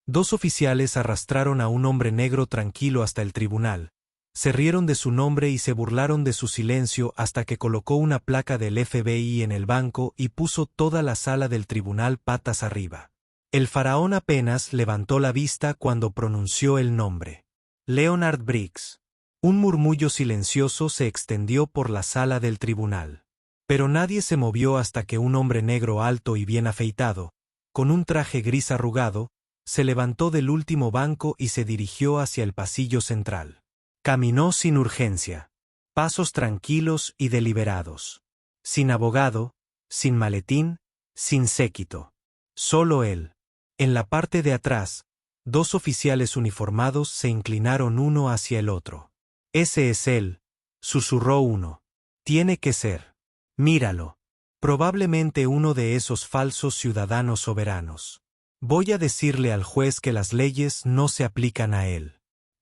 Dos oficiales arrastraron a un hombre negro tranquilo hasta el tribunal, se rieron de su nombre y se burlaron de su silencio hasta que colocó una placa del FBI en el banco y puso toda la sala del tribunal patas arriba. El faraón apenas levantó la vista cuando pronunció el nombre. Leonard Briggs. Un murmullo silencioso se extendió por la sala del tribunal. Pero nadie se movió hasta que un hombre negro alto y bien afeitado, con un traje gris arrugado, se levantó del último banco y se dirigió hacia el pasillo central. Caminó sin urgencia, pasos tranquilos y deliberados. Sin abogado, sin maletín, sin séquito. Solo él. En la parte de atrás, dos oficiales uniformados se inclinaron uno hacia el otro. «Ese es él», susurró uno. «Tiene que ser. Míralo. Probablemente uno de esos falsos ciudadanos soberanos. Voy a decirle al juez que las leyes no se aplican a él».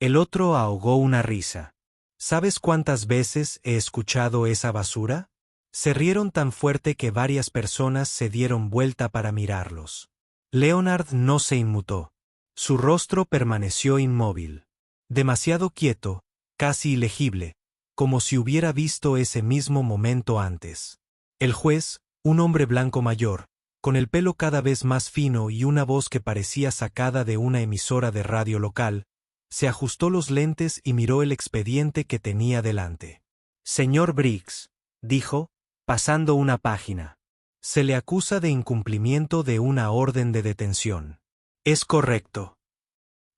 El otro ahogó una risa. ¿Sabes cuántas veces he escuchado esa basura? Se rieron tan fuerte que varias personas se dieron vuelta para mirarlos. Leonard no se inmutó. Su rostro permaneció inmóvil. Demasiado quieto, casi ilegible, como si hubiera visto ese mismo momento antes. El juez, un hombre blanco mayor, con el pelo cada vez más fino y una voz que parecía sacada de una emisora de radio local, se ajustó los lentes y miró el expediente que tenía delante. «Señor Briggs», dijo, pasando una página. «Se le acusa de incumplimiento de una orden de detención». «Es correcto».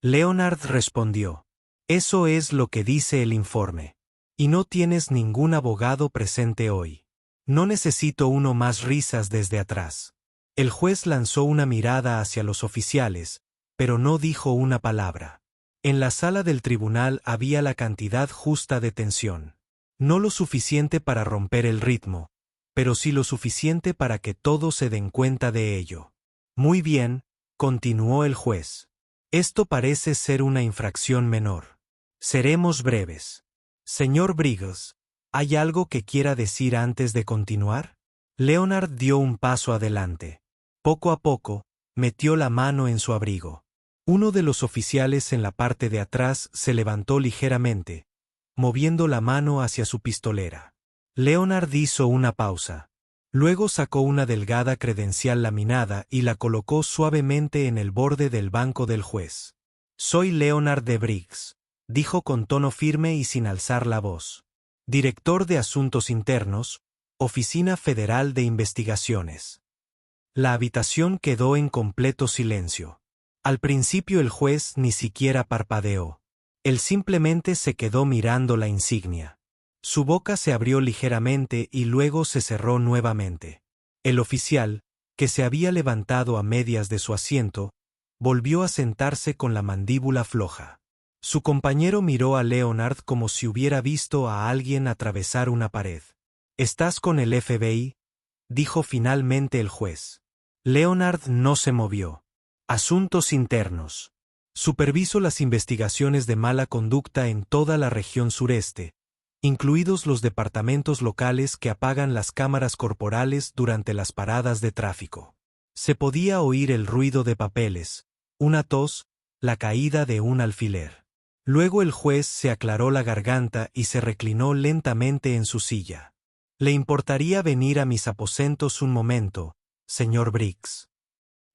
Leonard respondió. «Eso es lo que dice el informe. Y no tienes ningún abogado presente hoy. No necesito uno más». Risas desde atrás. El juez lanzó una mirada hacia los oficiales, pero no dijo una palabra. En la sala del tribunal había la cantidad justa de tensión. No lo suficiente para romper el ritmo, pero sí lo suficiente para que todos se den cuenta de ello. «Muy bien», continuó el juez. «Esto parece ser una infracción menor. Seremos breves. Señor Briggs, ¿hay algo que quiera decir antes de continuar?» Leonard dio un paso adelante. Poco a poco, metió la mano en su abrigo. Uno de los oficiales en la parte de atrás se levantó ligeramente, moviendo la mano hacia su pistolera. Leonard hizo una pausa. Luego sacó una delgada credencial laminada y la colocó suavemente en el borde del banco del juez. «Soy Leonard de Briggs», dijo con tono firme y sin alzar la voz. «Director de Asuntos Internos, Oficina Federal de Investigaciones». La habitación quedó en completo silencio. Al principio el juez ni siquiera parpadeó. Él simplemente se quedó mirando la insignia. Su boca se abrió ligeramente y luego se cerró nuevamente. El oficial, que se había levantado a medias de su asiento, volvió a sentarse con la mandíbula floja. Su compañero miró a Leonard como si hubiera visto a alguien atravesar una pared. «¿Estás con el FBI?», dijo finalmente el juez. Leonard no se movió. «Asuntos internos. Superviso las investigaciones de mala conducta en toda la región sureste, incluidos los departamentos locales que apagan las cámaras corporales durante las paradas de tráfico». Se podía oír el ruido de papeles, una tos, la caída de un alfiler. Luego el juez se aclaró la garganta y se reclinó lentamente en su silla. «¿Le importaría venir a mis aposentos un momento, señor Briggs?»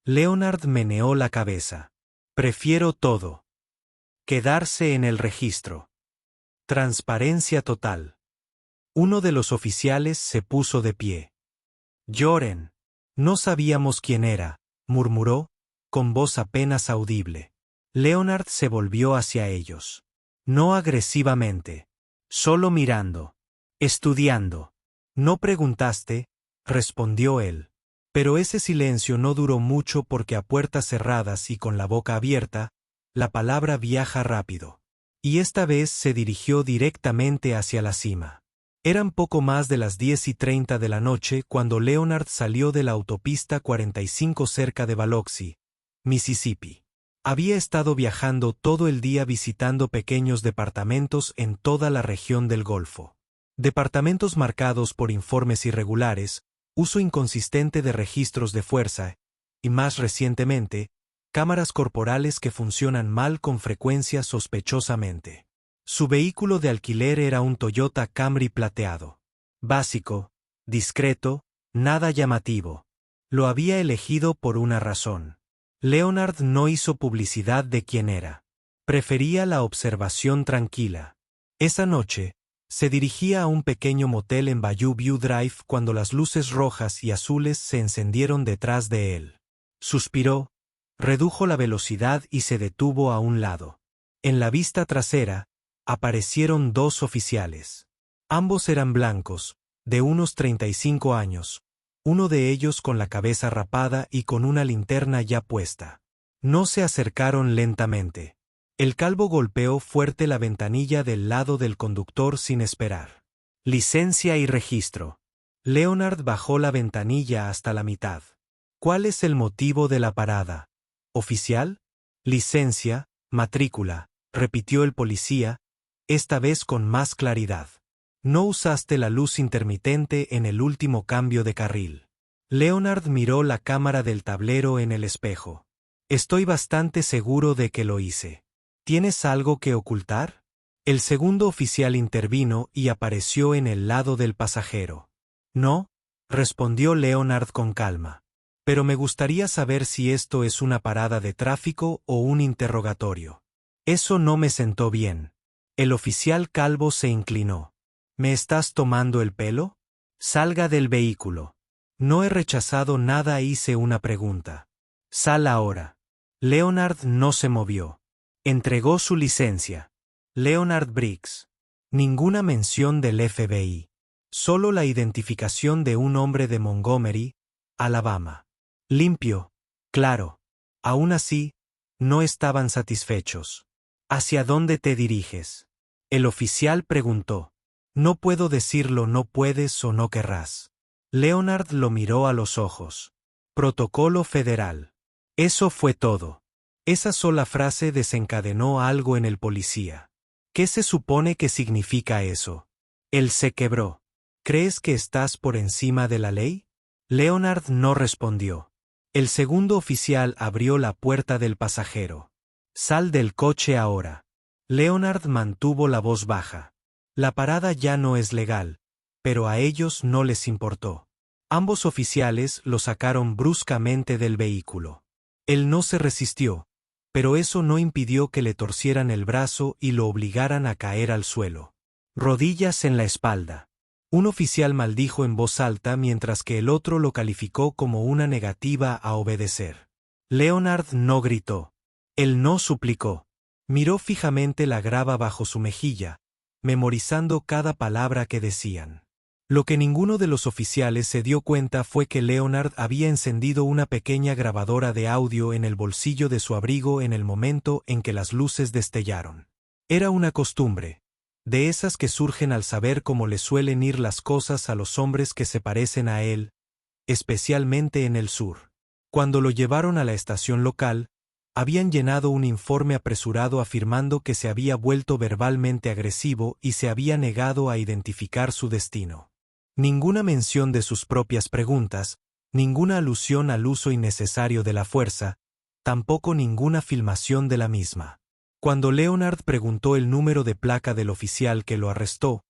Leonard meneó la cabeza. «Prefiero todo. Quedarse en el registro. Transparencia total». Uno de los oficiales se puso de pie. «Lloren. No sabíamos quién era», murmuró, con voz apenas audible. Leonard se volvió hacia ellos. No agresivamente. Solo mirando. «Estudiando». «No preguntaste», respondió él. Pero ese silencio no duró mucho porque a puertas cerradas y con la boca abierta, la palabra viaja rápido. Y esta vez se dirigió directamente hacia la cima. Eran poco más de las 10:30 de la noche cuando Leonard salió de la autopista 45 cerca de Biloxi, Mississippi. Había estado viajando todo el día visitando pequeños departamentos en toda la región del Golfo. Departamentos marcados por informes irregulares, uso inconsistente de registros de fuerza, y más recientemente, cámaras corporales que funcionan mal con frecuencia sospechosamente. Su vehículo de alquiler era un Toyota Camry plateado. Básico, discreto, nada llamativo. Lo había elegido por una razón. Leonard no hizo publicidad de quién era. Prefería la observación tranquila. Esa noche, se dirigía a un pequeño motel en Bayou View Drive cuando las luces rojas y azules se encendieron detrás de él. Suspiró, redujo la velocidad y se detuvo a un lado. En la vista trasera, aparecieron dos oficiales. Ambos eran blancos, de unos 35 años, uno de ellos con la cabeza rapada y con una linterna ya puesta. No se acercaron lentamente. El calvo golpeó fuerte la ventanilla del lado del conductor sin esperar. Licencia y registro. Leonard bajó la ventanilla hasta la mitad. ¿Cuál es el motivo de la parada? ¿Oficial? Licencia, matrícula, repitió el policía, esta vez con más claridad. No usaste la luz intermitente en el último cambio de carril. Leonard miró la cámara del tablero en el espejo. Estoy bastante seguro de que lo hice. ¿Tienes algo que ocultar? El segundo oficial intervino y apareció en el lado del pasajero. No, respondió Leonard con calma. Pero me gustaría saber si esto es una parada de tráfico o un interrogatorio. Eso no me sentó bien. El oficial calvo se inclinó. ¿Me estás tomando el pelo? Salga del vehículo. No he rechazado nada, hice una pregunta. Sal ahora. Leonard no se movió. Entregó su licencia. Leonard Briggs. Ninguna mención del FBI. Solo la identificación de un hombre de Montgomery, Alabama. Limpio, claro. Aún así, no estaban satisfechos. ¿Hacia dónde te diriges? El oficial preguntó. No puedo decirlo, no puedes o no querrás. Leonard lo miró a los ojos. Protocolo federal. Eso fue todo. Esa sola frase desencadenó algo en el policía. ¿Qué se supone que significa eso? Él se quebró. ¿Crees que estás por encima de la ley? Leonard no respondió. El segundo oficial abrió la puerta del pasajero. Sal del coche ahora. Leonard mantuvo la voz baja. La parada ya no es legal, pero a ellos no les importó. Ambos oficiales lo sacaron bruscamente del vehículo. Él no se resistió, pero eso no impidió que le torcieran el brazo y lo obligaran a caer al suelo. Rodillas en la espalda. Un oficial maldijo en voz alta mientras que el otro lo calificó como una negativa a obedecer. Leonard no gritó. Él no suplicó. Miró fijamente la grava bajo su mejilla, memorizando cada palabra que decían. Lo que ninguno de los oficiales se dio cuenta fue que Leonard había encendido una pequeña grabadora de audio en el bolsillo de su abrigo en el momento en que las luces destellaron. Era una costumbre, de esas que surgen al saber cómo le suelen ir las cosas a los hombres que se parecen a él, especialmente en el sur. Cuando lo llevaron a la estación local, habían llenado un informe apresurado afirmando que se había vuelto verbalmente agresivo y se había negado a identificar su destino. Ninguna mención de sus propias preguntas, ninguna alusión al uso innecesario de la fuerza, tampoco ninguna filmación de la misma. Cuando Leonard preguntó el número de placa del oficial que lo arrestó,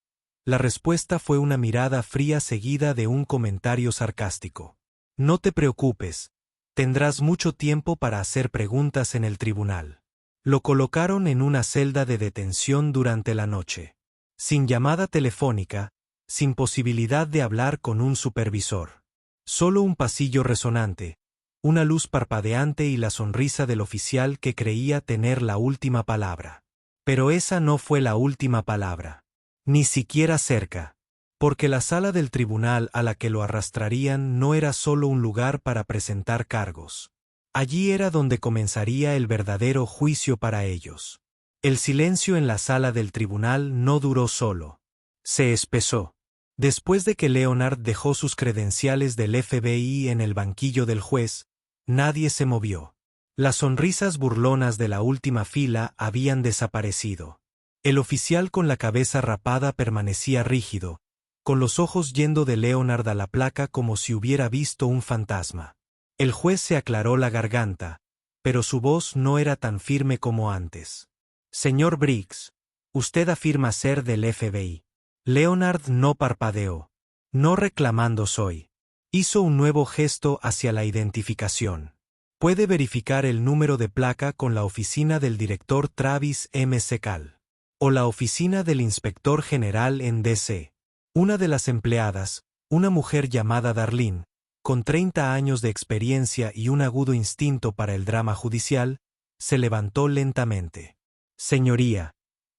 la respuesta fue una mirada fría seguida de un comentario sarcástico. No te preocupes, tendrás mucho tiempo para hacer preguntas en el tribunal. Lo colocaron en una celda de detención durante la noche. Sin llamada telefónica, sin posibilidad de hablar con un supervisor. Solo un pasillo resonante, una luz parpadeante y la sonrisa del oficial que creía tener la última palabra. Pero esa no fue la última palabra. Ni siquiera cerca. Porque la sala del tribunal a la que lo arrastrarían no era solo un lugar para presentar cargos. Allí era donde comenzaría el verdadero juicio para ellos. El silencio en la sala del tribunal no duró solo. Se espesó. Después de que Leonard dejó sus credenciales del FBI en el banquillo del juez, nadie se movió. Las sonrisas burlonas de la última fila habían desaparecido. El oficial con la cabeza rapada permanecía rígido, con los ojos yendo de Leonard a la placa como si hubiera visto un fantasma. El juez se aclaró la garganta, pero su voz no era tan firme como antes. Señor Briggs, usted afirma ser del FBI. Leonard no parpadeó. No reclamando soy. Hizo un nuevo gesto hacia la identificación. Puede verificar el número de placa con la oficina del director Travis M. Secal. O la oficina del inspector general en D.C. Una de las empleadas, una mujer llamada Darlene, con 30 años de experiencia y un agudo instinto para el drama judicial, se levantó lentamente. Señoría,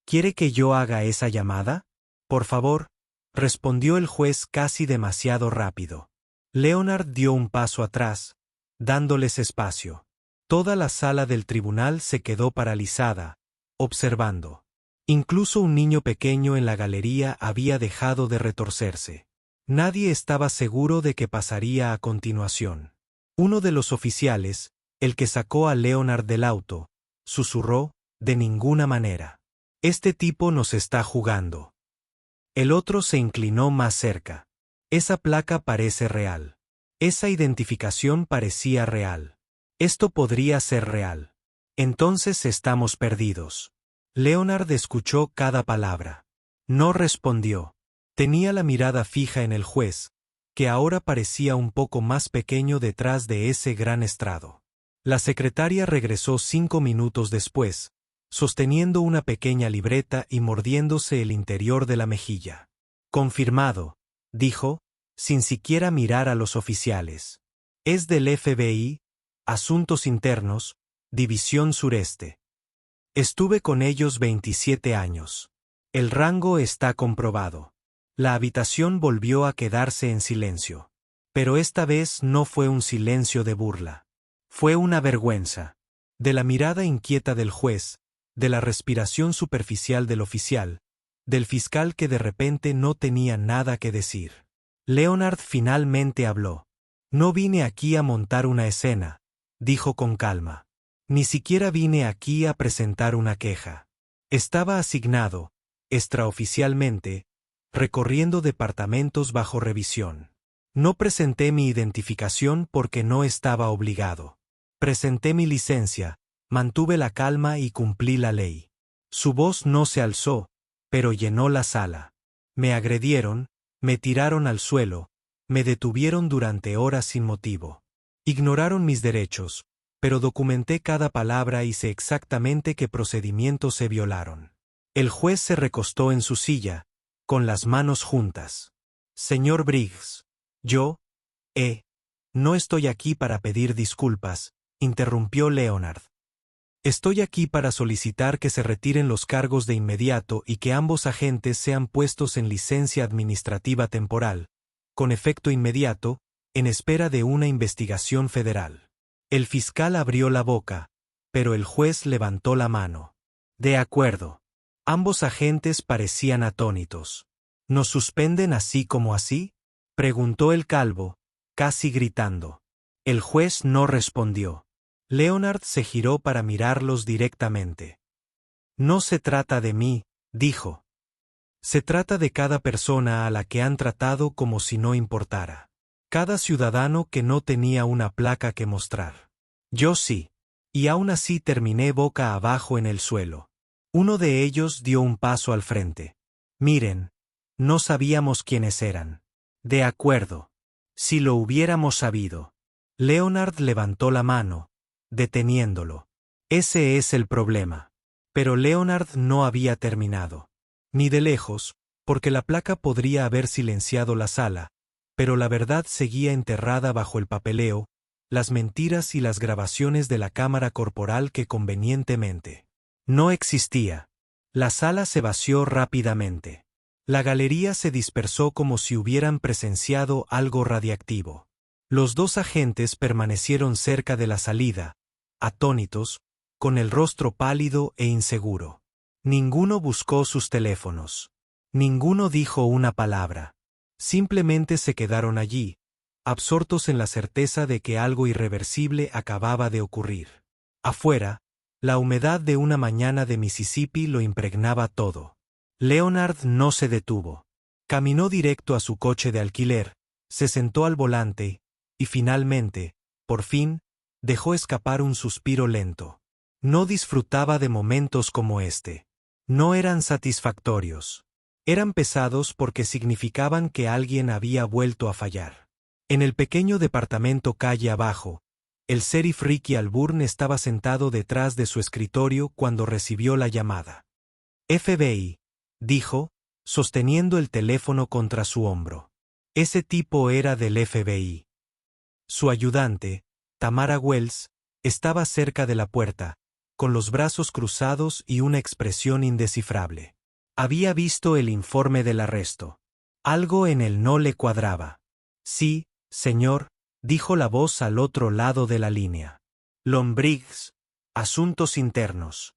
¿quiere que yo haga esa llamada? Por favor, respondió el juez casi demasiado rápido. Leonard dio un paso atrás, dándoles espacio. Toda la sala del tribunal se quedó paralizada, observando. Incluso un niño pequeño en la galería había dejado de retorcerse. Nadie estaba seguro de qué pasaría a continuación. Uno de los oficiales, el que sacó a Leonard del auto, susurró, de ninguna manera. Este tipo nos está jugando. El otro se inclinó más cerca. Esa placa parece real. Esa identificación parecía real. Esto podría ser real. Entonces estamos perdidos. Leonard escuchó cada palabra. No respondió. Tenía la mirada fija en el juez, que ahora parecía un poco más pequeño detrás de ese gran estrado. La secretaria regresó 5 minutos después, sosteniendo una pequeña libreta y mordiéndose el interior de la mejilla. Confirmado, dijo, sin siquiera mirar a los oficiales. Es del FBI, Asuntos Internos, División Sureste. Estuve con ellos 27 años. El rango está comprobado. La habitación volvió a quedarse en silencio. Pero esta vez no fue un silencio de burla. Fue una vergüenza. De la mirada inquieta del juez, de la respiración superficial del oficial, del fiscal que de repente no tenía nada que decir. Leonard finalmente habló. No vine aquí a montar una escena, dijo con calma. Ni siquiera vine aquí a presentar una queja. Estaba asignado, extraoficialmente, recorriendo departamentos bajo revisión. No presenté mi identificación porque no estaba obligado. Presenté mi licencia, mantuve la calma y cumplí la ley. Su voz no se alzó, pero llenó la sala. Me agredieron, me tiraron al suelo, me detuvieron durante horas sin motivo. Ignoraron mis derechos, pero documenté cada palabra y sé exactamente qué procedimientos se violaron. El juez se recostó en su silla, con las manos juntas. Señor Briggs, no estoy aquí para pedir disculpas, interrumpió Leonard. Estoy aquí para solicitar que se retiren los cargos de inmediato y que ambos agentes sean puestos en licencia administrativa temporal, con efecto inmediato, en espera de una investigación federal. El fiscal abrió la boca, pero el juez levantó la mano. De acuerdo. Ambos agentes parecían atónitos. ¿Nos suspenden así como así?, preguntó el calvo, casi gritando. El juez no respondió. Leonard se giró para mirarlos directamente. No se trata de mí, dijo. Se trata de cada persona a la que han tratado como si no importara. Cada ciudadano que no tenía una placa que mostrar. Yo sí. Y aún así terminé boca abajo en el suelo. Uno de ellos dio un paso al frente. Miren, no sabíamos quiénes eran. De acuerdo. Si lo hubiéramos sabido. Leonard levantó la mano, deteniéndolo. Ese es el problema. Pero Leonard no había terminado. Ni de lejos, porque la placa podría haber silenciado la sala, pero la verdad seguía enterrada bajo el papeleo, las mentiras y las grabaciones de la cámara corporal que convenientemente no existía. La sala se vació rápidamente. La galería se dispersó como si hubieran presenciado algo radiactivo. Los dos agentes permanecieron cerca de la salida, atónitos, con el rostro pálido e inseguro. Ninguno buscó sus teléfonos. Ninguno dijo una palabra. Simplemente se quedaron allí, absortos en la certeza de que algo irreversible acababa de ocurrir. Afuera, la humedad de una mañana de Mississippi lo impregnaba todo. Leonard no se detuvo. Caminó directo a su coche de alquiler, se sentó al volante, y finalmente, por fin, dejó escapar un suspiro lento. No disfrutaba de momentos como este. No eran satisfactorios. Eran pesados porque significaban que alguien había vuelto a fallar. En el pequeño departamento calle abajo, el sheriff Ricky Alburn estaba sentado detrás de su escritorio cuando recibió la llamada. FBI, dijo, sosteniendo el teléfono contra su hombro. Ese tipo era del FBI. Su ayudante, Tamara Wells, estaba cerca de la puerta, con los brazos cruzados y una expresión indescifrable. Había visto el informe del arresto. Algo en él no le cuadraba. Sí, señor, dijo la voz al otro lado de la línea. Lombriggs, asuntos internos.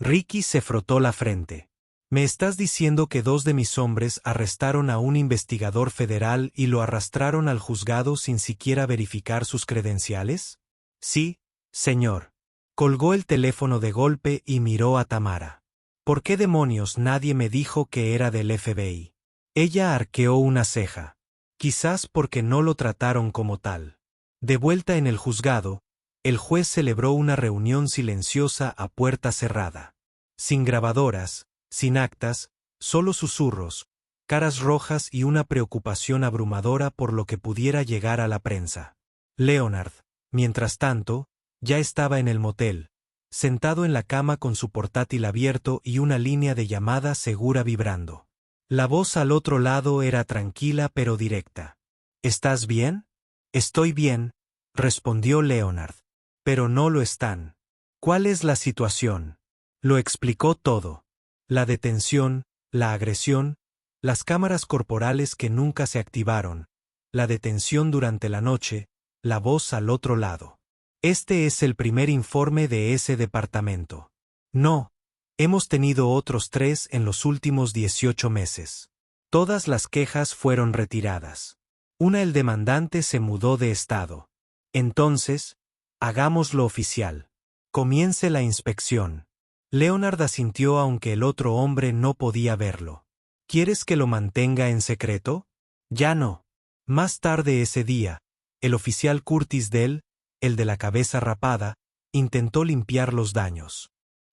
Ricky se frotó la frente. ¿Me estás diciendo que 2 de mis hombres arrestaron a un investigador federal y lo arrastraron al juzgado sin siquiera verificar sus credenciales? Sí, señor. Colgó el teléfono de golpe y miró a Tamara. ¿Por qué demonios nadie me dijo que era del FBI? Ella arqueó una ceja. Quizás porque no lo trataron como tal. De vuelta en el juzgado, el juez celebró una reunión silenciosa a puerta cerrada. Sin grabadoras, sin actas, solo susurros, caras rojas y una preocupación abrumadora por lo que pudiera llegar a la prensa. Leonard, mientras tanto, ya estaba en el motel, sentado en la cama con su portátil abierto y una línea de llamada segura vibrando. La voz al otro lado era tranquila pero directa. ¿Estás bien? Estoy bien, respondió Leonard. Pero no lo están. ¿Cuál es la situación? Lo explicó todo. La detención, la agresión, las cámaras corporales que nunca se activaron, la detención durante la noche, la voz al otro lado. Este es el primer informe de ese departamento. No, hemos tenido otros 3 en los últimos 18 meses. Todas las quejas fueron retiradas. El demandante se mudó de estado. Entonces, hagámoslo oficial. Comience la inspección. Leonard asintió aunque el otro hombre no podía verlo. ¿Quieres que lo mantenga en secreto? Ya no. Más tarde ese día, el oficial Curtis Dell, el de la cabeza rapada, intentó limpiar los daños.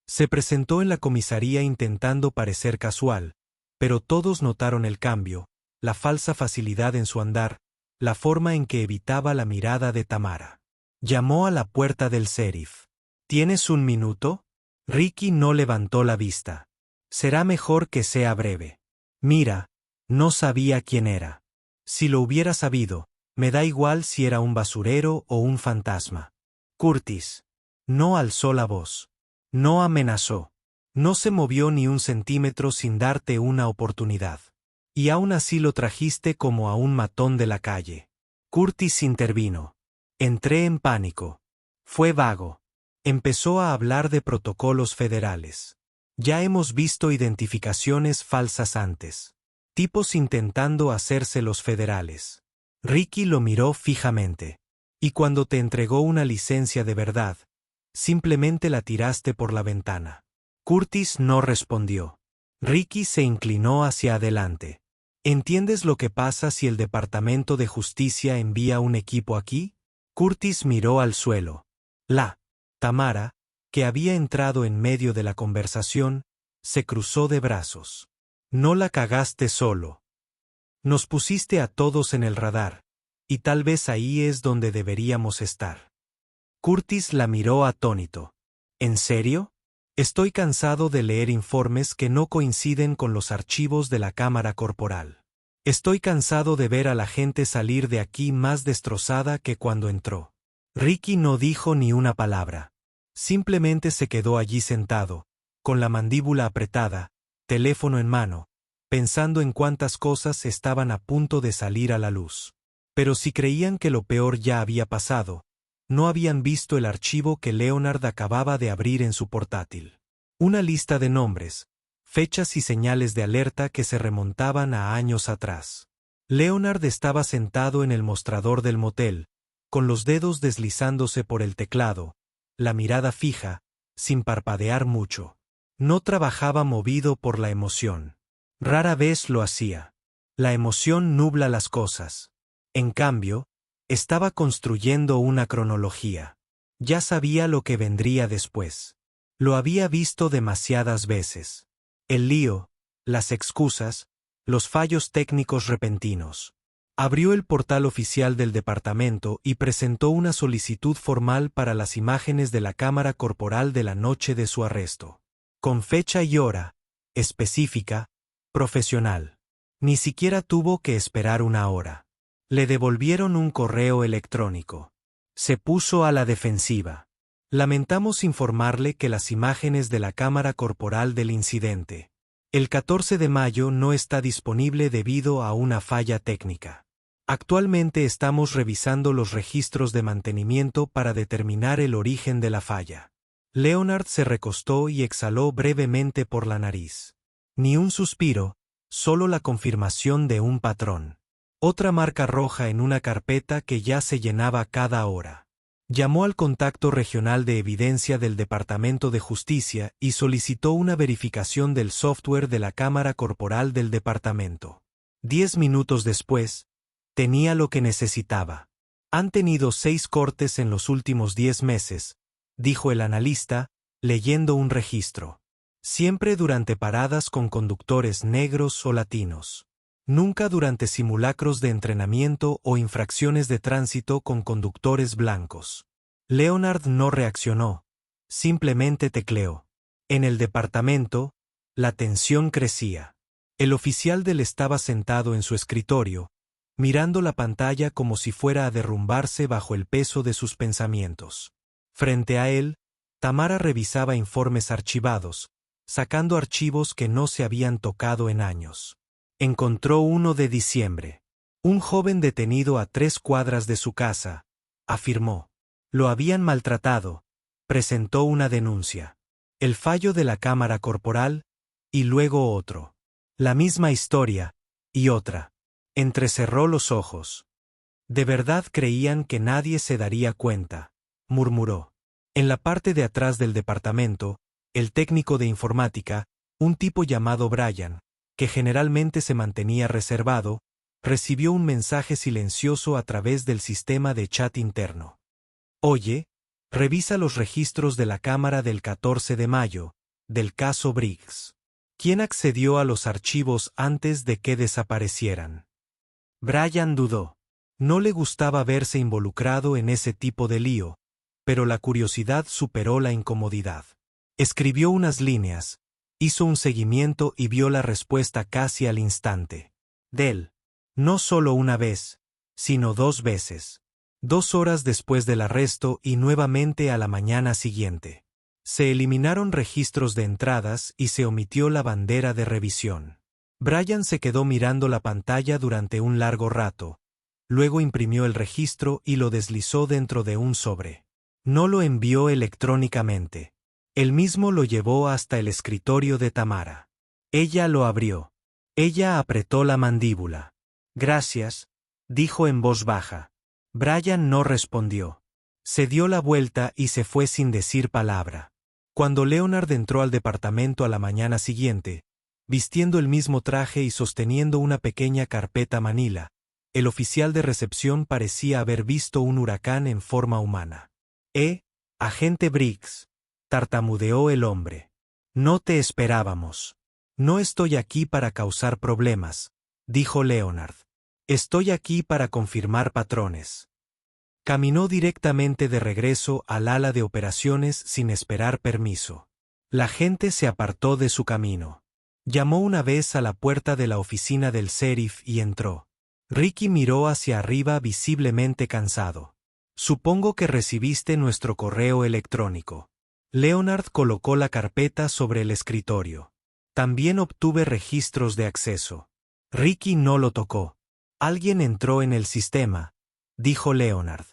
Se presentó en la comisaría intentando parecer casual, pero todos notaron el cambio, la falsa facilidad en su andar, la forma en que evitaba la mirada de Tamara. Llamó a la puerta del sheriff. ¿Tienes un minuto? Ricky no levantó la vista. Será mejor que sea breve. Mira, no sabía quién era. Si lo hubiera sabido, me da igual si era un basurero o un fantasma. Curtis. No alzó la voz. No amenazó. No se movió ni un centímetro sin darte una oportunidad. Y aún así lo trajiste como a un matón de la calle. Curtis intervino. Entré en pánico. Fue vago. Empezó a hablar de protocolos federales. Ya hemos visto identificaciones falsas antes. Tipos intentando hacerse los federales. Ricky lo miró fijamente. Y cuando te entregó una licencia de verdad, simplemente la tiraste por la ventana. Curtis no respondió. Ricky se inclinó hacia adelante. ¿Entiendes lo que pasa si el Departamento de Justicia envía un equipo aquí? Curtis miró al suelo. Tamara, que había entrado en medio de la conversación, se cruzó de brazos. No la cagaste solo. Nos pusiste a todos en el radar, y tal vez ahí es donde deberíamos estar. Curtis la miró atónito. ¿En serio? Estoy cansado de leer informes que no coinciden con los archivos de la cámara corporal. Estoy cansado de ver a la gente salir de aquí más destrozada que cuando entró. Ricky no dijo ni una palabra. Simplemente se quedó allí sentado, con la mandíbula apretada, teléfono en mano, pensando en cuántas cosas estaban a punto de salir a la luz. Pero si creían que lo peor ya había pasado, no habían visto el archivo que Leonard acababa de abrir en su portátil. Una lista de nombres, fechas y señales de alerta que se remontaban a años atrás. Leonard estaba sentado en el mostrador del motel, con los dedos deslizándose por el teclado, la mirada fija, sin parpadear mucho. No trabajaba movido por la emoción. Rara vez lo hacía. La emoción nubla las cosas. En cambio, estaba construyendo una cronología. Ya sabía lo que vendría después. Lo había visto demasiadas veces. El lío, las excusas, los fallos técnicos repentinos. Abrió el portal oficial del departamento y presentó una solicitud formal para las imágenes de la cámara corporal de la noche de su arresto. Con fecha y hora, específica, profesional. Ni siquiera tuvo que esperar una hora. Le devolvieron un correo electrónico. Se puso a la defensiva. Lamentamos informarle que las imágenes de la cámara corporal del incidente. El 14 de mayo no está disponible debido a una falla técnica. Actualmente estamos revisando los registros de mantenimiento para determinar el origen de la falla. Leonard se recostó y exhaló brevemente por la nariz. Ni un suspiro, solo la confirmación de un patrón. Otra marca roja en una carpeta que ya se llenaba cada hora. Llamó al contacto regional de evidencia del Departamento de Justicia y solicitó una verificación del software de la cámara corporal del departamento. 10 minutos después, tenía lo que necesitaba. Han tenido 6 cortes en los últimos 10 meses, dijo el analista, leyendo un registro. Siempre durante paradas con conductores negros o latinos. Nunca durante simulacros de entrenamiento o infracciones de tránsito con conductores blancos. Leonard no reaccionó, simplemente tecleó. En el departamento, la tensión crecía. El oficial estaba sentado en su escritorio, mirando la pantalla como si fuera a derrumbarse bajo el peso de sus pensamientos. Frente a él, Tamara revisaba informes archivados, sacando archivos que no se habían tocado en años. Encontró uno de diciembre. Un joven detenido a 3 cuadras de su casa, afirmó. Lo habían maltratado. Presentó una denuncia. El fallo de la cámara corporal, y luego otro. La misma historia, y otra. Entrecerró los ojos. De verdad creían que nadie se daría cuenta, murmuró. En la parte de atrás del departamento, el técnico de informática, un tipo llamado Brian, que generalmente se mantenía reservado, recibió un mensaje silencioso a través del sistema de chat interno. Oye, revisa los registros de la cámara del 14 de mayo, del caso Briggs. ¿Quién accedió a los archivos antes de que desaparecieran? Brian dudó. No le gustaba verse involucrado en ese tipo de lío, pero la curiosidad superó la incomodidad. Escribió unas líneas, hizo un seguimiento y vio la respuesta casi al instante. Del. No solo una vez, sino 2 veces. 2 horas después del arresto y nuevamente a la mañana siguiente. Se eliminaron registros de entradas y se omitió la bandera de revisión. Brian se quedó mirando la pantalla durante un largo rato. Luego imprimió el registro y lo deslizó dentro de un sobre. No lo envió electrónicamente. Él mismo lo llevó hasta el escritorio de Tamara. Ella lo abrió. Ella apretó la mandíbula. Gracias, dijo en voz baja. Brian no respondió. Se dio la vuelta y se fue sin decir palabra. Cuando Leonard entró al departamento a la mañana siguiente, vistiendo el mismo traje y sosteniendo una pequeña carpeta manila, el oficial de recepción parecía haber visto un huracán en forma humana. Agente Briggs, tartamudeó el hombre. No te esperábamos. No estoy aquí para causar problemas, dijo Leonard. Estoy aquí para confirmar patrones. Caminó directamente de regreso al ala de operaciones sin esperar permiso. La gente se apartó de su camino. Llamó una vez a la puerta de la oficina del sheriff y entró. Ricky miró hacia arriba visiblemente cansado. Supongo que recibiste nuestro correo electrónico. Leonard colocó la carpeta sobre el escritorio. También obtuve registros de acceso. Ricky no lo tocó. Alguien entró en el sistema, dijo Leonard,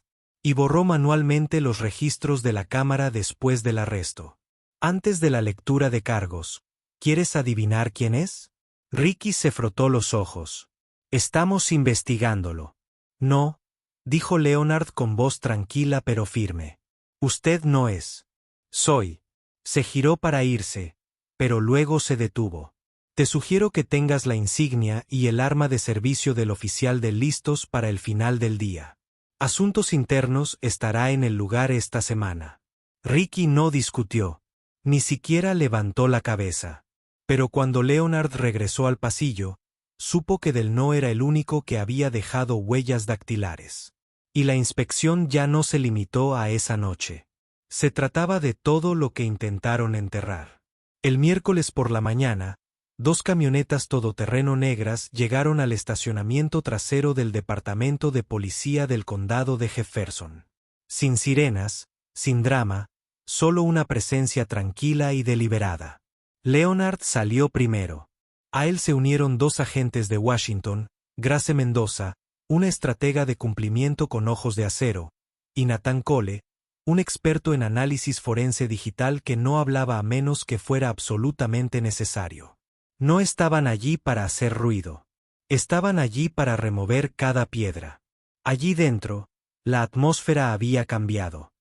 y borró manualmente los registros de la cámara después del arresto. Antes de la lectura de cargos, ¿quieres adivinar quién es? Ricky se frotó los ojos. Estamos investigándolo. No, dijo Leonard con voz tranquila pero firme. Usted no es. Soy. Se giró para irse, pero luego se detuvo. Te sugiero que tengas la insignia y el arma de servicio del oficial de listos para el final del día. Asuntos Internos estará en el lugar esta semana. Ricky no discutió. Ni siquiera levantó la cabeza. Pero cuando Leonard regresó al pasillo, supo que Del no era el único que había dejado huellas dactilares. Y la inspección ya no se limitó a esa noche. Se trataba de todo lo que intentaron enterrar. El miércoles por la mañana, 2 camionetas todoterreno negras llegaron al estacionamiento trasero del Departamento de Policía del Condado de Jefferson. Sin sirenas, sin drama, solo una presencia tranquila y deliberada. Leonard salió primero. A él se unieron 2 agentes de Washington, Grace Mendoza, una estratega de cumplimiento con ojos de acero, y Nathan Cole, un experto en análisis forense digital que no hablaba a menos que fuera absolutamente necesario. No estaban allí para hacer ruido. Estaban allí para remover cada piedra. Allí dentro, la atmósfera había cambiado.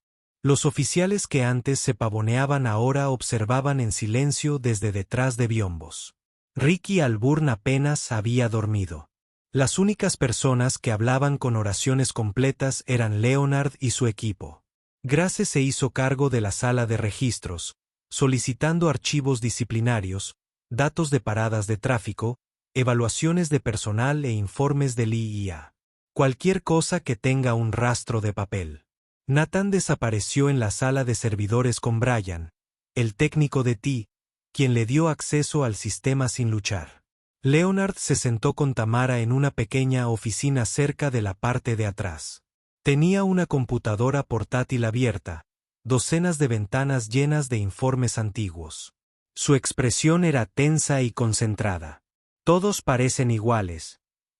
Los oficiales que antes se pavoneaban ahora observaban en silencio desde detrás de biombos. Ricky Alburn apenas había dormido. Las únicas personas que hablaban con oraciones completas eran Leonard y su equipo. Grace se hizo cargo de la sala de registros, solicitando archivos disciplinarios, datos de paradas de tráfico, evaluaciones de personal e informes del IIA. Cualquier cosa que tenga un rastro de papel. Nathan desapareció en la sala de servidores con Brian, el técnico de TI, quien le dio acceso al sistema sin luchar. Leonard se sentó con Tamara en una pequeña oficina cerca de la parte de atrás. Tenía una computadora portátil abierta, docenas de ventanas llenas de informes antiguos. Su expresión era tensa y concentrada. Todos parecen iguales,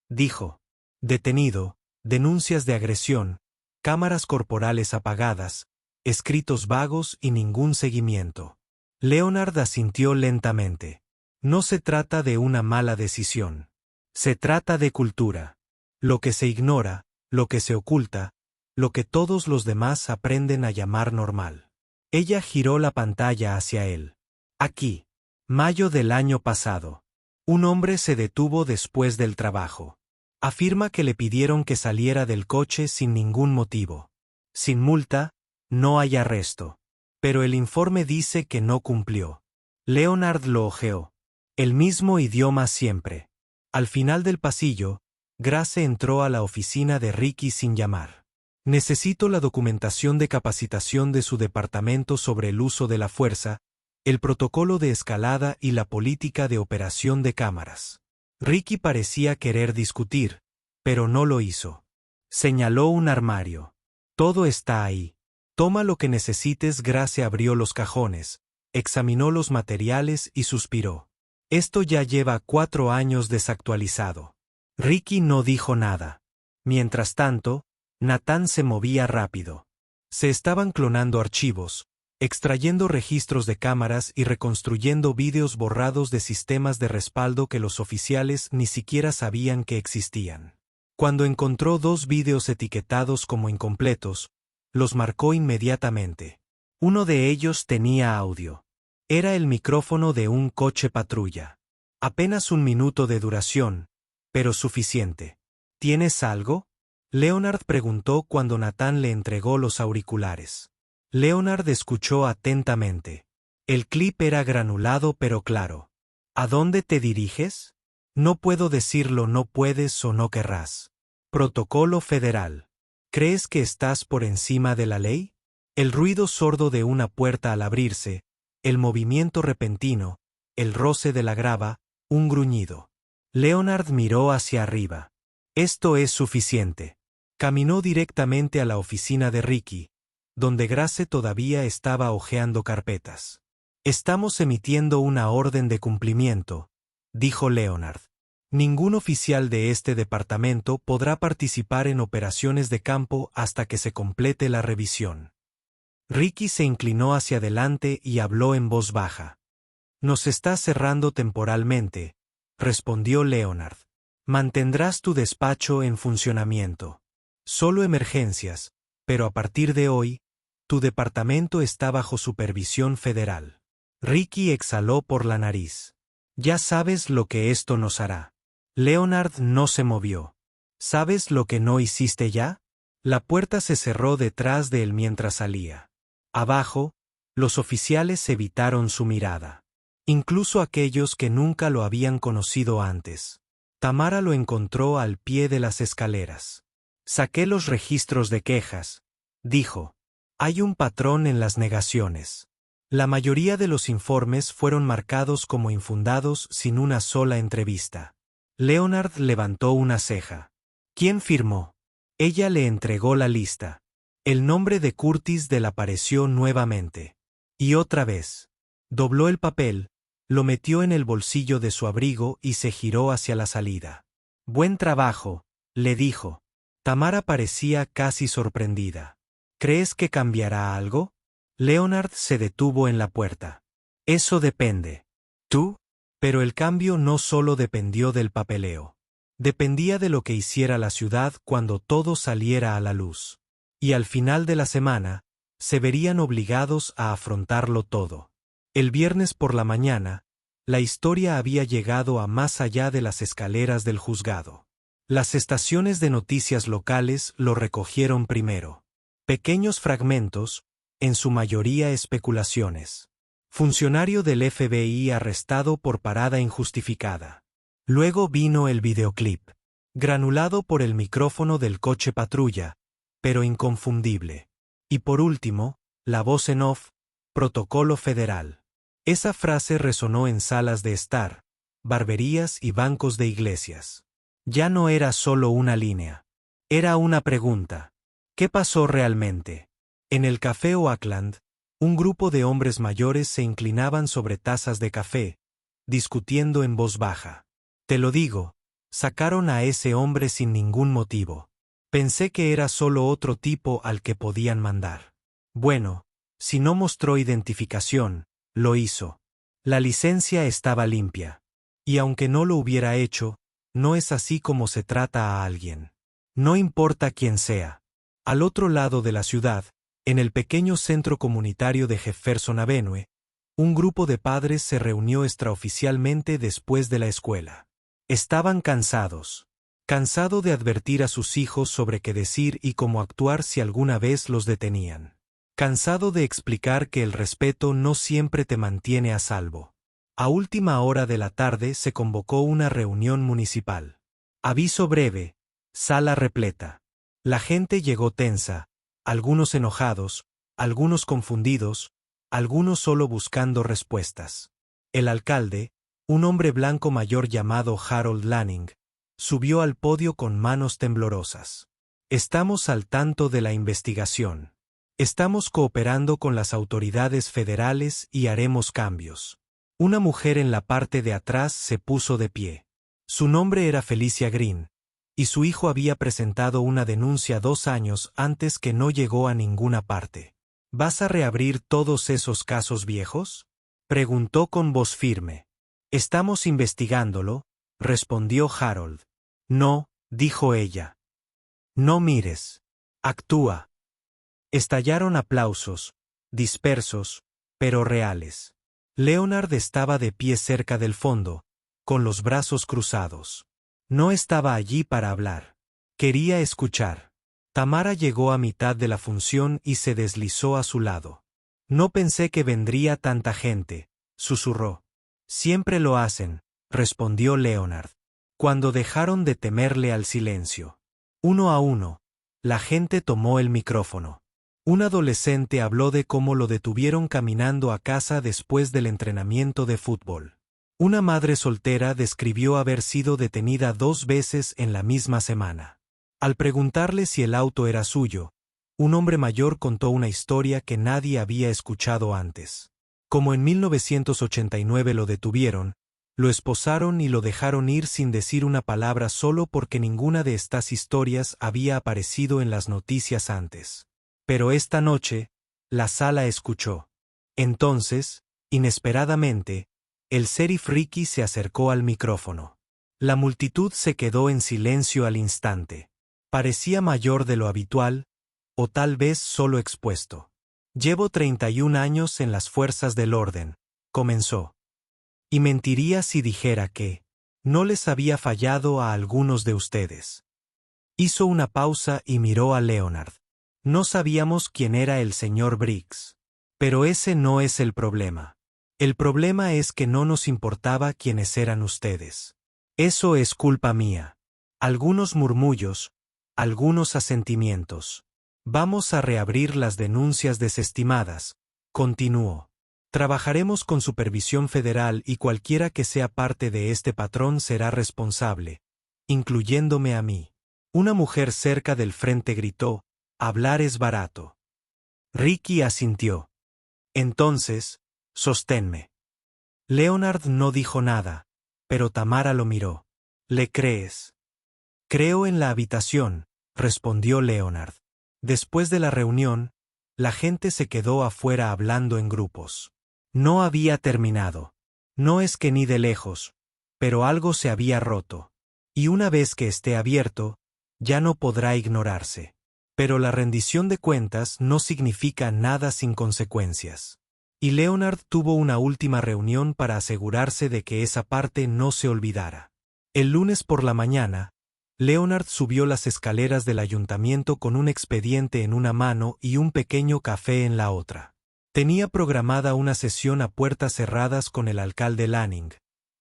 dijo. Detenido, denuncias de agresión, cámaras corporales apagadas, escritos vagos y ningún seguimiento. Leonard asintió lentamente. No se trata de una mala decisión. Se trata de cultura. Lo que se ignora, lo que se oculta, lo que todos los demás aprenden a llamar normal. Ella giró la pantalla hacia él. Aquí. Mayo del año pasado. Un hombre se detuvo después del trabajo. Afirma que le pidieron que saliera del coche sin ningún motivo. Sin multa, no hay arresto. Pero el informe dice que no cumplió. Leonard lo ojeó. El mismo idioma siempre. Al final del pasillo, Grace entró a la oficina de Ricky sin llamar. Necesito la documentación de capacitación de su departamento sobre el uso de la fuerza, el protocolo de escalada y la política de operación de cámaras. Ricky parecía querer discutir, pero no lo hizo. Señaló un armario. Todo está ahí. Toma lo que necesites. Grace abrió los cajones, examinó los materiales y suspiró. Esto ya lleva 4 años desactualizado. Ricky no dijo nada. Mientras tanto, Nathan se movía rápido. Se estaban clonando archivos, extrayendo registros de cámaras y reconstruyendo vídeos borrados de sistemas de respaldo que los oficiales ni siquiera sabían que existían. Cuando encontró 2 vídeos etiquetados como incompletos, los marcó inmediatamente. Uno de ellos tenía audio. Era el micrófono de un coche patrulla. Apenas 1 minuto de duración, pero suficiente. ¿Tienes algo?, Leonard preguntó cuando Nathan le entregó los auriculares. Leonard escuchó atentamente. El clip era granulado pero claro. ¿A dónde te diriges? No puedo decirlo, no puedes o no querrás. Protocolo federal. ¿Crees que estás por encima de la ley? El ruido sordo de una puerta al abrirse, el movimiento repentino, el roce de la grava, un gruñido. Leonard miró hacia arriba. Esto es suficiente. Caminó directamente a la oficina de Ricky, donde Grace todavía estaba hojeando carpetas. Estamos emitiendo una orden de cumplimiento, dijo Leonard. Ningún oficial de este departamento podrá participar en operaciones de campo hasta que se complete la revisión. Ricky se inclinó hacia adelante y habló en voz baja. Nos está cerrando temporalmente, respondió Leonard. Mantendrás tu despacho en funcionamiento. Solo emergencias, pero a partir de hoy, tu departamento está bajo supervisión federal. Ricky exhaló por la nariz. Ya sabes lo que esto nos hará. Leonard no se movió. ¿Sabes lo que no hiciste ya? La puerta se cerró detrás de él mientras salía. Abajo, los oficiales evitaron su mirada. Incluso aquellos que nunca lo habían conocido antes. Tamara lo encontró al pie de las escaleras. Saqué los registros de quejas, dijo. Hay un patrón en las negaciones. La mayoría de los informes fueron marcados como infundados sin una sola entrevista. Leonard levantó una ceja. ¿Quién firmó? Ella le entregó la lista. El nombre de Curtis Dell apareció nuevamente. Y otra vez. Dobló el papel, lo metió en el bolsillo de su abrigo y se giró hacia la salida. Buen trabajo, le dijo. Tamara parecía casi sorprendida. ¿Crees que cambiará algo? Leonard se detuvo en la puerta. Eso depende. ¿Tú? Pero el cambio no solo dependió del papeleo. Dependía de lo que hiciera la ciudad cuando todo saliera a la luz. Y al final de la semana, se verían obligados a afrontarlo todo. El viernes por la mañana, la historia había llegado a más allá de las escaleras del juzgado. Las estaciones de noticias locales lo recogieron primero. Pequeños fragmentos, en su mayoría especulaciones. Funcionario del FBI arrestado por parada injustificada. Luego vino el videoclip. Granulado por el micrófono del coche patrulla, pero inconfundible. Y por último, la voz en off, protocolo federal. Esa frase resonó en salas de estar, barberías y bancos de iglesias. Ya no era solo una línea. Era una pregunta. ¿Qué pasó realmente? En el Café Oakland, un grupo de hombres mayores se inclinaban sobre tazas de café, discutiendo en voz baja. Te lo digo, sacaron a ese hombre sin ningún motivo. Pensé que era solo otro tipo al que podían mandar. Bueno, si no mostró identificación, lo hizo. La licencia estaba limpia. Y aunque no lo hubiera hecho, no es así como se trata a alguien. No importa quién sea. Al otro lado de la ciudad, en el pequeño centro comunitario de Jefferson Avenue, un grupo de padres se reunió extraoficialmente después de la escuela. Estaban cansados. Cansado de advertir a sus hijos sobre qué decir y cómo actuar si alguna vez los detenían. Cansado de explicar que el respeto no siempre te mantiene a salvo. A última hora de la tarde se convocó una reunión municipal. Aviso breve, sala repleta. La gente llegó tensa, algunos enojados, algunos confundidos, algunos solo buscando respuestas. El alcalde, un hombre blanco mayor llamado Harold Lanning, subió al podio con manos temblorosas. Estamos al tanto de la investigación. Estamos cooperando con las autoridades federales y haremos cambios. Una mujer en la parte de atrás se puso de pie. Su nombre era Felicia Green, y su hijo había presentado una denuncia 2 años antes que no llegó a ninguna parte. ¿Vas a reabrir todos esos casos viejos? Preguntó con voz firme. Estamos investigándolo, respondió Harold. No, dijo ella. No mires. Actúa. Estallaron aplausos, dispersos, pero reales. Leonard estaba de pie cerca del fondo, con los brazos cruzados. No estaba allí para hablar. Quería escuchar. Tamara llegó a mitad de la función y se deslizó a su lado. No pensé que vendría tanta gente, susurró. Siempre lo hacen, respondió Leonard. Cuando dejaron de temerle al silencio. Uno a uno, la gente tomó el micrófono. Un adolescente habló de cómo lo detuvieron caminando a casa después del entrenamiento de fútbol. Una madre soltera describió haber sido detenida 2 veces en la misma semana. Al preguntarle si el auto era suyo, un hombre mayor contó una historia que nadie había escuchado antes. Como en 1989 lo detuvieron, lo esposaron y lo dejaron ir sin decir una palabra solo porque ninguna de estas historias había aparecido en las noticias antes. Pero esta noche, la sala escuchó. Entonces, inesperadamente, el sheriff Ricky se acercó al micrófono. La multitud se quedó en silencio al instante. Parecía mayor de lo habitual, o tal vez solo expuesto. Llevo 31 años en las fuerzas del orden, comenzó. Y mentiría si dijera que no les había fallado a algunos de ustedes. Hizo una pausa y miró a Leonard. No sabíamos quién era el señor Briggs. Pero ese no es el problema. El problema es que no nos importaba quiénes eran ustedes. Eso es culpa mía. Algunos murmullos, algunos asentimientos. Vamos a reabrir las denuncias desestimadas, continuó. Trabajaremos con supervisión federal y cualquiera que sea parte de este patrón será responsable, incluyéndome a mí. Una mujer cerca del frente gritó, hablar es barato. Ricky asintió. Entonces, sosténme. Leonard no dijo nada, pero Tamara lo miró. ¿Le crees? Creo en la habitación, respondió Leonard. Después de la reunión, la gente se quedó afuera hablando en grupos. No había terminado. No es que ni de lejos, pero algo se había roto. Y una vez que esté abierto, ya no podrá ignorarse. Pero la rendición de cuentas no significa nada sin consecuencias. Y Leonard tuvo una última reunión para asegurarse de que esa parte no se olvidara. El lunes por la mañana, Leonard subió las escaleras del ayuntamiento con un expediente en una mano y un pequeño café en la otra. Tenía programada una sesión a puertas cerradas con el alcalde Lanning,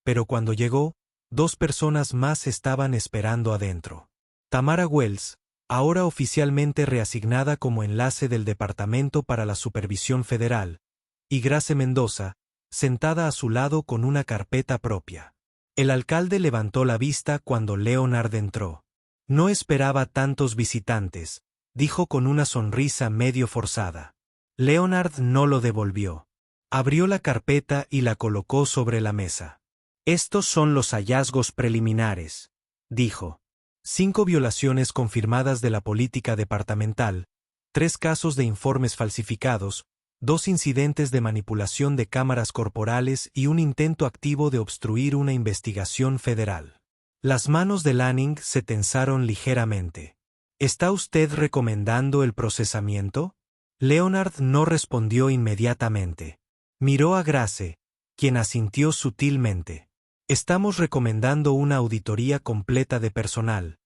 pero cuando llegó, 2 personas más estaban esperando adentro. Tamara Wells, ahora oficialmente reasignada como enlace del Departamento para la Supervisión Federal, y Grace Mendoza, sentada a su lado con una carpeta propia. El alcalde levantó la vista cuando Leonard entró. No esperaba tantos visitantes, dijo con una sonrisa medio forzada. Leonard no lo devolvió. Abrió la carpeta y la colocó sobre la mesa. Estos son los hallazgos preliminares, dijo. 5 violaciones confirmadas de la política departamental, 3 casos de informes falsificados, 2 incidentes de manipulación de cámaras corporales y un intento activo de obstruir una investigación federal. Las manos de Lanning se tensaron ligeramente. ¿Está usted recomendando el procesamiento? Leonard no respondió inmediatamente. Miró a Grace, quien asintió sutilmente. Estamos recomendando una auditoría completa de personal,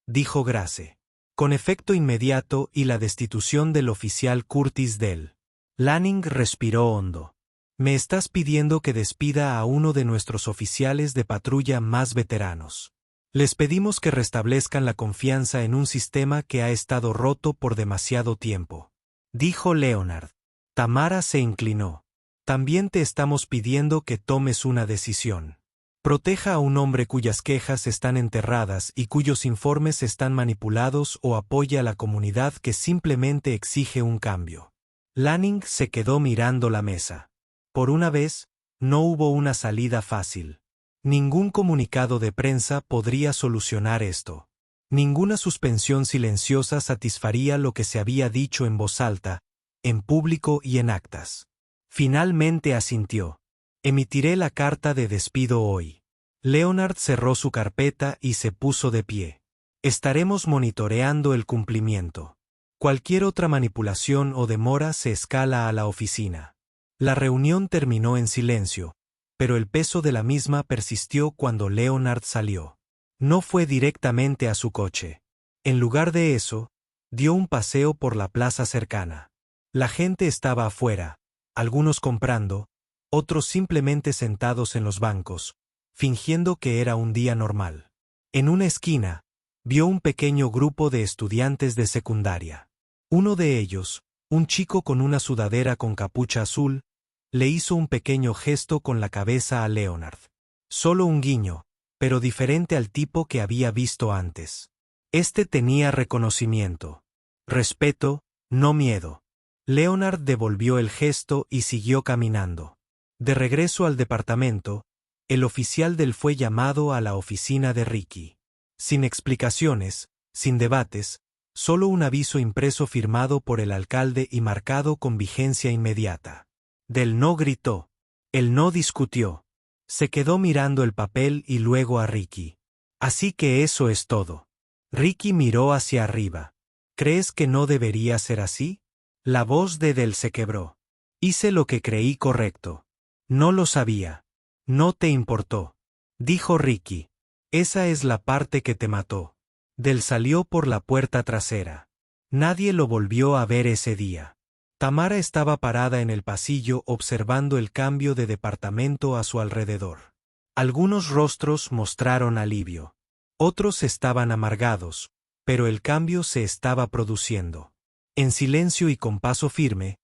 dijo Grace, con efecto inmediato y la destitución del oficial Curtis Dell. Lanning respiró hondo. Me estás pidiendo que despida a uno de nuestros oficiales de patrulla más veteranos. Les pedimos que restablezcan la confianza en un sistema que ha estado roto por demasiado tiempo, dijo Leonard. Tamara se inclinó. También te estamos pidiendo que tomes una decisión. Proteja a un hombre cuyas quejas están enterradas y cuyos informes están manipulados o apoya a la comunidad que simplemente exige un cambio. Lanning se quedó mirando la mesa. Por una vez, no hubo una salida fácil. Ningún comunicado de prensa podría solucionar esto. Ninguna suspensión silenciosa satisfaría lo que se había dicho en voz alta, en público y en actas. Finalmente asintió. Emitiré la carta de despido hoy. Leonard cerró su carpeta y se puso de pie. Estaremos monitoreando el cumplimiento. Cualquier otra manipulación o demora se escala a la oficina. La reunión terminó en silencio, pero el peso de la misma persistió cuando Leonard salió. No fue directamente a su coche. En lugar de eso, dio un paseo por la plaza cercana. La gente estaba afuera, algunos comprando, otros simplemente sentados en los bancos, fingiendo que era un día normal. En una esquina, vio un pequeño grupo de estudiantes de secundaria. Uno de ellos, un chico con una sudadera con capucha azul, le hizo un pequeño gesto con la cabeza a Leonard. Solo un guiño, pero diferente al tipo que había visto antes. Este tenía reconocimiento. Respeto, no miedo. Leonard devolvió el gesto y siguió caminando. De regreso al departamento, el oficial del fue llamado a la oficina de Ricky. Sin explicaciones, sin debates, solo un aviso impreso firmado por el alcalde y marcado con vigencia inmediata. Del no gritó. Él no discutió. Se quedó mirando el papel y luego a Ricky. Así que eso es todo. Ricky miró hacia arriba. ¿Crees que no debería ser así? La voz de Del se quebró. Hice lo que creí correcto. No lo sabía. No te importó. Dijo Ricky. Esa es la parte que te mató. Del salió por la puerta trasera. Nadie lo volvió a ver ese día. Tamara estaba parada en el pasillo observando el cambio de departamento a su alrededor. Algunos rostros mostraron alivio. Otros estaban amargados, pero el cambio se estaba produciendo. En silencio y con paso firme,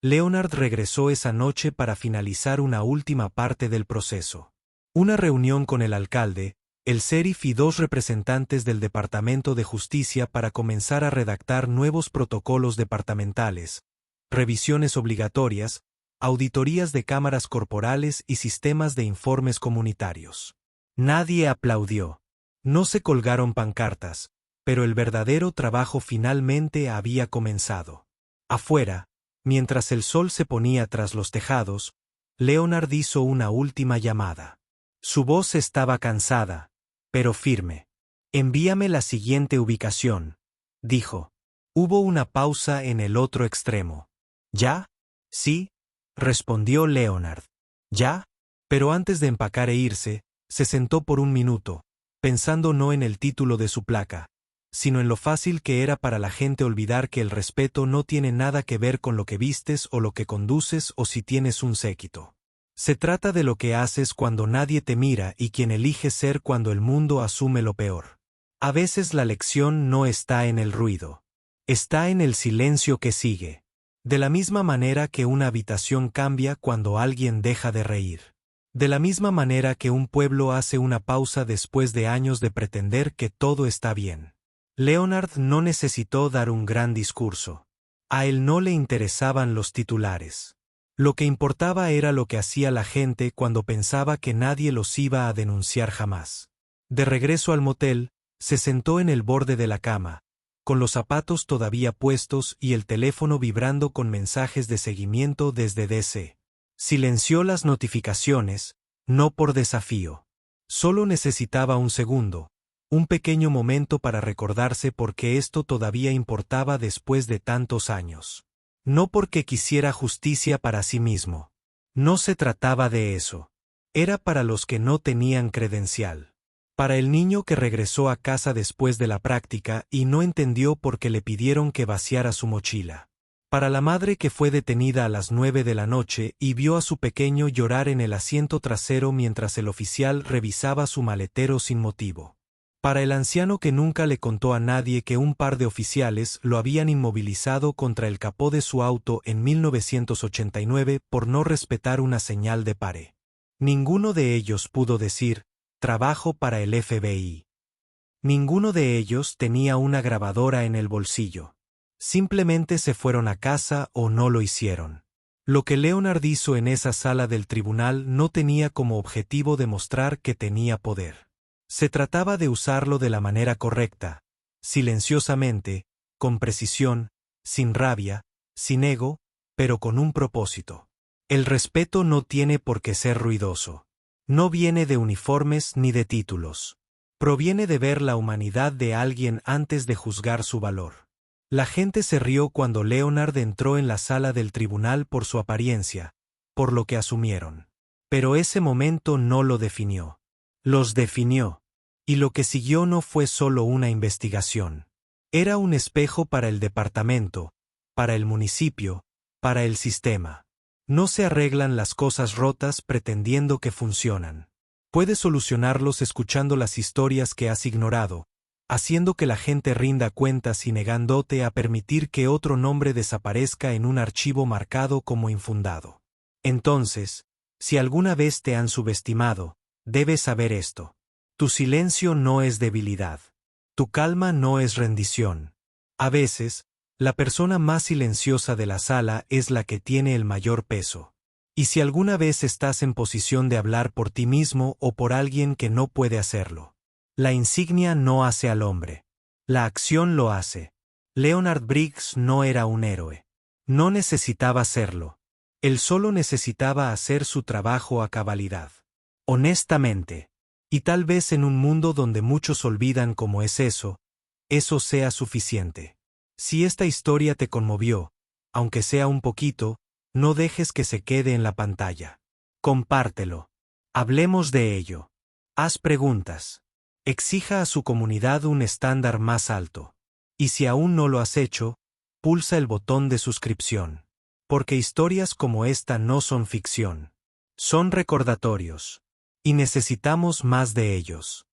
Leonard regresó esa noche para finalizar una última parte del proceso. Una reunión con el alcalde, el sheriff y 2 representantes del Departamento de Justicia para comenzar a redactar nuevos protocolos departamentales, revisiones obligatorias, auditorías de cámaras corporales y sistemas de informes comunitarios. Nadie aplaudió. No se colgaron pancartas, pero el verdadero trabajo finalmente había comenzado. Afuera, mientras el sol se ponía tras los tejados, Leonard hizo una última llamada. Su voz estaba cansada, pero firme. «Envíame la siguiente ubicación», dijo. Hubo una pausa en el otro extremo. «¿Ya?» «Sí», respondió Leonard. «¿Ya?» Pero antes de empacar e irse, se sentó por un minuto, pensando no en el título de su placa, sino en lo fácil que era para la gente olvidar que el respeto no tiene nada que ver con lo que vistes o lo que conduces o si tienes un séquito. Se trata de lo que haces cuando nadie te mira y quien eliges ser cuando el mundo asume lo peor. A veces la lección no está en el ruido. Está en el silencio que sigue. De la misma manera que una habitación cambia cuando alguien deja de reír. De la misma manera que un pueblo hace una pausa después de años de pretender que todo está bien. Leonard no necesitó dar un gran discurso. A él no le interesaban los titulares. Lo que importaba era lo que hacía la gente cuando pensaba que nadie los iba a denunciar jamás. De regreso al motel, se sentó en el borde de la cama, con los zapatos todavía puestos y el teléfono vibrando con mensajes de seguimiento desde DC. Silenció las notificaciones, no por desafío. Solo necesitaba un segundo, un pequeño momento para recordarse por qué esto todavía importaba después de tantos años. No porque quisiera justicia para sí mismo. No se trataba de eso. Era para los que no tenían credencial. Para el niño que regresó a casa después de la práctica y no entendió por qué le pidieron que vaciara su mochila. Para la madre que fue detenida a las 9 de la noche y vio a su pequeño llorar en el asiento trasero mientras el oficial revisaba su maletero sin motivo. Para el anciano que nunca le contó a nadie que un par de oficiales lo habían inmovilizado contra el capó de su auto en 1989 por no respetar una señal de pare. Ninguno de ellos pudo decir, trabajo para el FBI. Ninguno de ellos tenía una grabadora en el bolsillo. Simplemente se fueron a casa o no lo hicieron. Lo que Leonard hizo en esa sala del tribunal no tenía como objetivo demostrar que tenía poder. Se trataba de usarlo de la manera correcta, silenciosamente, con precisión, sin rabia, sin ego, pero con un propósito. El respeto no tiene por qué ser ruidoso. No viene de uniformes ni de títulos. Proviene de ver la humanidad de alguien antes de juzgar su valor. La gente se rió cuando Leonard entró en la sala del tribunal por su apariencia, por lo que asumieron. Pero ese momento no lo definió. Los definió. Y lo que siguió no fue solo una investigación. Era un espejo para el departamento, para el municipio, para el sistema. No se arreglan las cosas rotas pretendiendo que funcionan. Puedes solucionarlos escuchando las historias que has ignorado, haciendo que la gente rinda cuentas y negándote a permitir que otro nombre desaparezca en un archivo marcado como infundado. Entonces, si alguna vez te han subestimado, debes saber esto. Tu silencio no es debilidad. Tu calma no es rendición. A veces, la persona más silenciosa de la sala es la que tiene el mayor peso. Y si alguna vez estás en posición de hablar por ti mismo o por alguien que no puede hacerlo, la insignia no hace al hombre. La acción lo hace. Leonard Briggs no era un héroe. No necesitaba serlo. Él solo necesitaba hacer su trabajo a cabalidad. Honestamente. Y tal vez en un mundo donde muchos olvidan cómo es eso sea suficiente. Si esta historia te conmovió, aunque sea un poquito, no dejes que se quede en la pantalla. Compártelo. Hablemos de ello. Haz preguntas. Exija a su comunidad un estándar más alto. Y si aún no lo has hecho, pulsa el botón de suscripción. Porque historias como esta no son ficción. Son recordatorios. Y necesitamos más de ellos.